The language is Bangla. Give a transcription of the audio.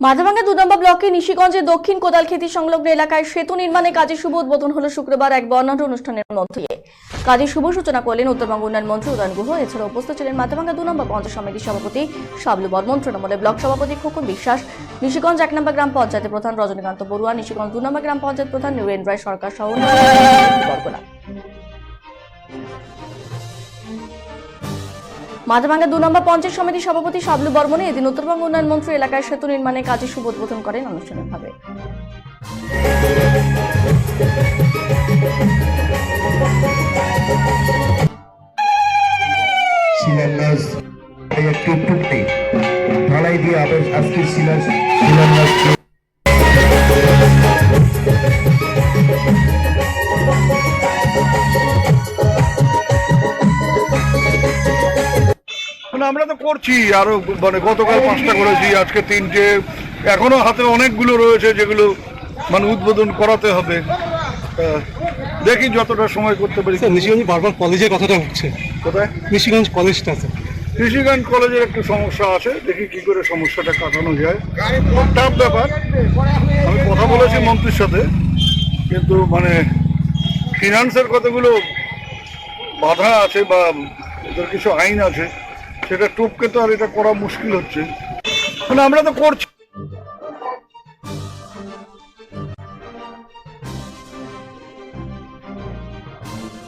মাথাভাঙ্গা 2 নম্বর ব্লকে নিশিগঞ্জের দক্ষিণ কোদালখেতি সংলগ্ন এলাকায় সেতু নির্মাণে কাজের শুভ উদ্বোধন হলো শুক্রবার এক বর্ণাঢ্য অনুষ্ঠানের মধ্য দিয়ে। কাজের শুভ সূচনা করলেন উত্তরবঙ্গ উন্নয়ন মন্ত্রী উদয়ন গুহ। এছাড়া উপস্থিত ছিলেন মাথাভাঙ্গা 2 নম্বর পঞ্চায়েত সমিতির সভাপতি শাবলু বর্মন, তৃণমূলের ব্লক সভাপতি খোকন বিশ্বাস, নিশিগঞ্জ 1 নম্বর গ্রাম পঞ্চায়েতের প্রধান রজনীকান্ত বড়ুয়া, নিশিগঞ্জ 2 নম্বর গ্রাম পঞ্চায়েত প্রধান নীরেন্দ্র রায় সরকার সহ বর্গনা। মাথাভাঙ্গা 2 নম্বর পঞ্চায়েত সমিতির সভাপতি শাবলু বর্মন এদিন উত্তরবঙ্গ উন্নয়ন মন্ত্রী এলাকায় সেতু নির্মাণে কাজের শুভ উদ্বোধন করেন আনুষ্ঠানিকভাবে। শিলান্যাস একটি টুকটি ঢালাই দিয়ে আজকে শিলান্যাস আমরা তো করছি, আরো মানে গতকাল 5টা করেছি, আজকে 3টে, এখনো হাতে অনেকগুলো রয়েছে যেগুলো মানে উদ্বোধন করাতে হবে। দেখি যতটা সময় করতে পারি। নিশিগঞ্জ বারবার কলেজের কথাটা উঠছে, কোথায়? নিশিগঞ্জ কলেজটা আছে। কৃষিগঞ্জ কলেজের একটু সমস্যা আছে, দেখি কি করে সমস্যাটা কাটানো যায়। টাফ ব্যাপার। আমি কথা বলেছি মন্ত্রীর সাথে, কিন্তু মানে ফিনান্সের কতগুলো বাধা আছে বা এদের কিছু আইন আছে, সেটা টপকে তো আর এটা করা মুশকিল হচ্ছে। মানে আমরা তো করছি।